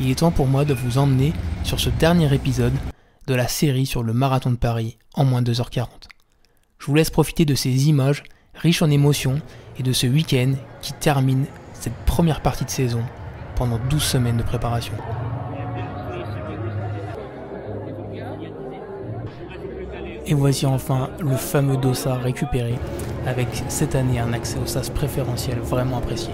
il est temps pour moi de vous emmener sur ce dernier épisode de la série sur le marathon de Paris en moins de 2h40. Je vous laisse profiter de ces images riches en émotions et de ce week-end qui termine cette première partie de saison pendant 12 semaines de préparation. Et voici enfin le fameux dossard récupéré, avec cette année un accès au sas préférentiel vraiment apprécié.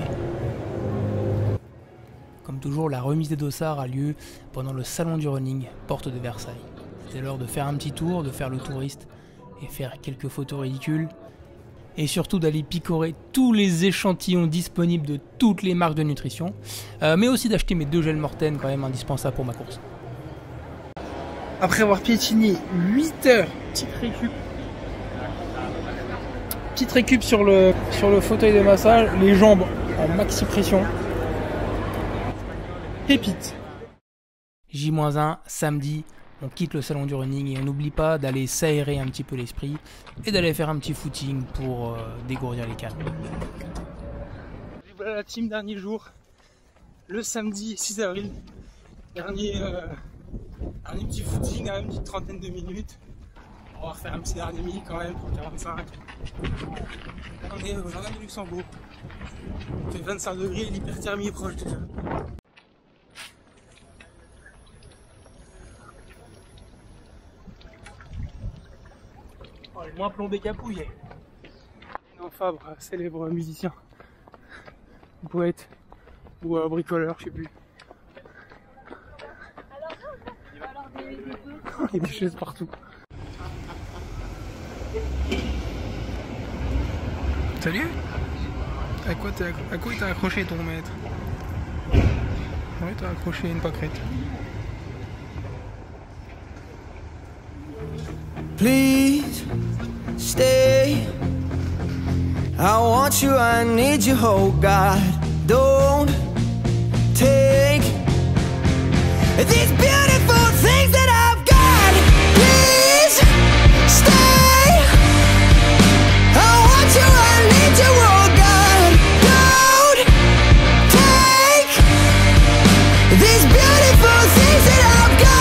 Comme toujours, la remise des dossards a lieu pendant le salon du running, porte de Versailles. C'était l'heure de faire un petit tour, de faire le touriste et faire quelques photos ridicules. Et surtout d'aller picorer tous les échantillons disponibles de toutes les marques de nutrition. Mais aussi d'acheter mes 2 gels Morten, quand même indispensables pour ma course. Après avoir piétiné 8 heures, petite récup sur le fauteuil de massage, les jambes en maxi pression. Pépite. J-1, samedi, on quitte le salon du running et on n'oublie pas d'aller s'aérer un petit peu l'esprit et d'aller faire un petit footing pour dégourdir les cannes. Voilà la team, dernier jour, le samedi 6 avril, dernier petit footing à une petite trentaine de minutes. On va refaire un petit dernier mille quand même pour 45. On est au jardin de Luxembourg. Il fait 25 degrés et l'hyperthermie est proche déjà. Oh, il est moins plombé qu'Apouille. Non, Fabre, célèbre musicien, poète ou bricoleur, je sais plus. Il y a des chaises partout. Salut. À quoi il t'a accroché ton maître? Oui, t'as accroché une pâquerette. Please stay. I want you, I need you, oh God. Don't take these beautiful things that I've got. Please stay. I want you, I need you, oh God. Don't take these beautiful things that I've got.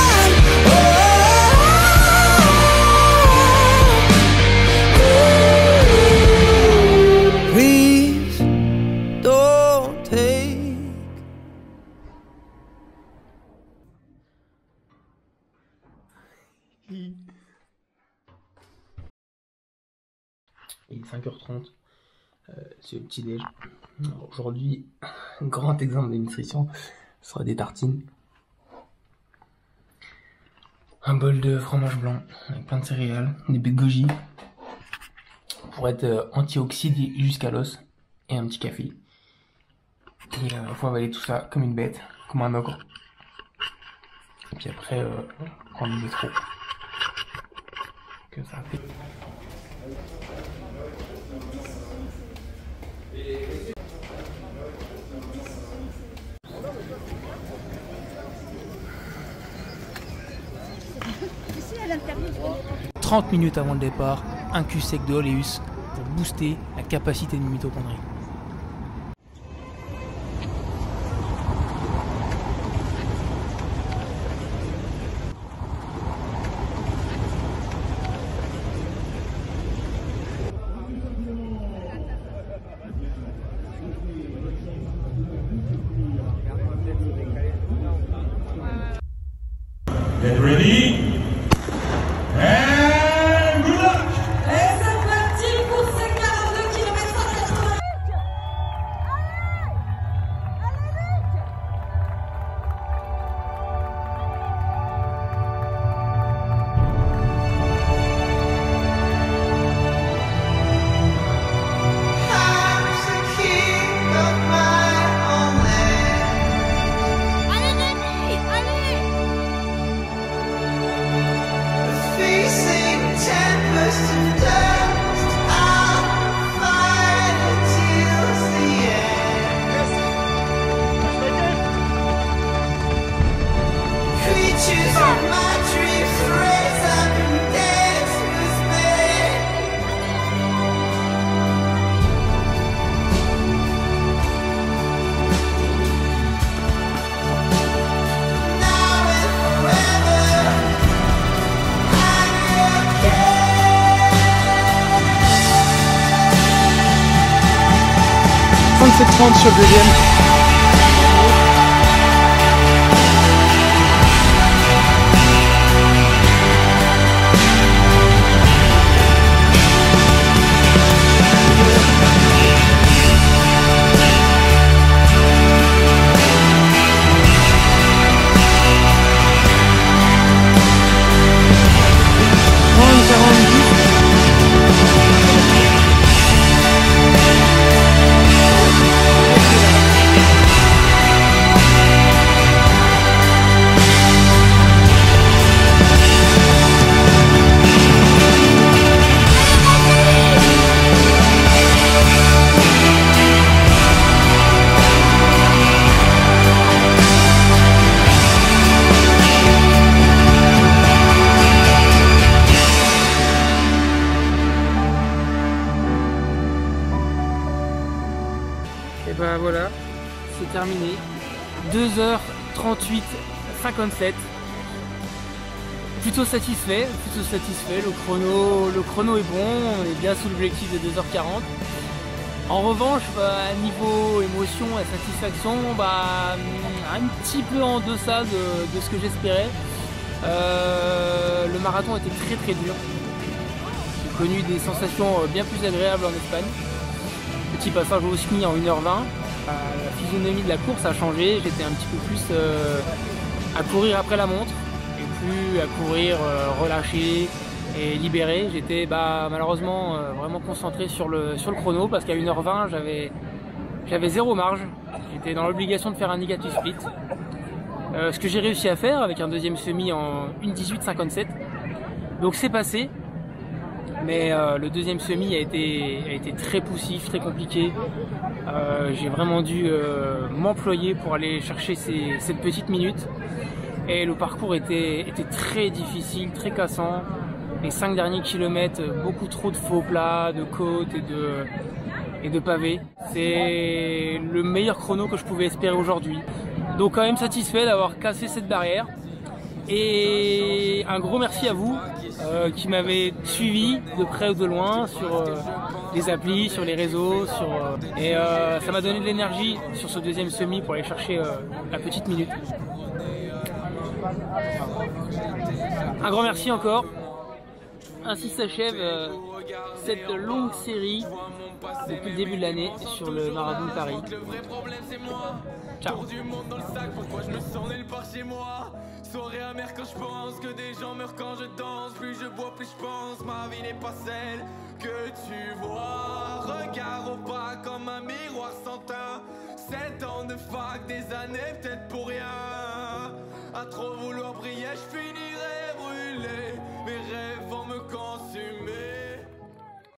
Please don't take. Il est 5h30, c'est le petit déj. Aujourd'hui, grand exemple de nutrition, ce sera des tartines. Un bol de fromage blanc avec plein de céréales, des baies de goji pour être antioxydé jusqu'à l'os et un petit café. Et il faut avaler tout ça comme une bête, comme un ogre. Et puis après, prendre du métro. Que ça fait. Ici à l'intérieur. 30 minutes avant le départ, un cul sec de Oleus pour booster la capacité de mitochondrie. Get ready. And good luck. Et c'est parti pour ces 42 km à 80. Allez Rémi, allez. 37,30 sur le deuxième. Et ben voilà, c'est terminé. 2h38,57. Plutôt satisfait. Le chrono est bon, on est bien sous l'objectif de 2h40. En revanche, niveau émotion et satisfaction, un petit peu en deçà de ce que j'espérais. Le marathon était très dur. J'ai connu des sensations bien plus agréables en Espagne. Petit passage au ski en 1h20. La physionomie de la course a changé. J'étais un petit peu plus à courir après la montre et plus à courir relâché et libéré. J'étais malheureusement vraiment concentré sur le chrono parce qu'à 1h20 j'avais zéro marge. J'étais dans l'obligation de faire un negative split. Ce que j'ai réussi à faire avec un deuxième semi en 1:18,57. Donc c'est passé. Mais le deuxième semi a été très poussif, très compliqué. J'ai vraiment dû m'employer pour aller chercher cette petite minute. Et le parcours était très difficile, très cassant. Les 5 derniers kilomètres, beaucoup trop de faux plats, de côtes et de pavés. C'est le meilleur chrono que je pouvais espérer aujourd'hui. Donc quand même satisfait d'avoir cassé cette barrière. Et un gros merci à vous qui m'avez suivi de près ou de loin sur les applis, sur les réseaux, et ça m'a donné de l'énergie sur ce deuxième semi pour aller chercher la petite minute. Un grand merci encore. Ainsi s'achève cette longue série depuis le début de l'année sur le marathon de Paris. Ciao. Soirée amère quand je pense que des gens meurent quand je danse. Plus je bois, plus je pense, ma vie n'est pas celle que tu vois. Regard au bas comme un miroir sans teint. 7 ans de fac, des années peut-être pour rien. À trop vouloir briller, je finirai brûlé. Mes rêves vont me consumer.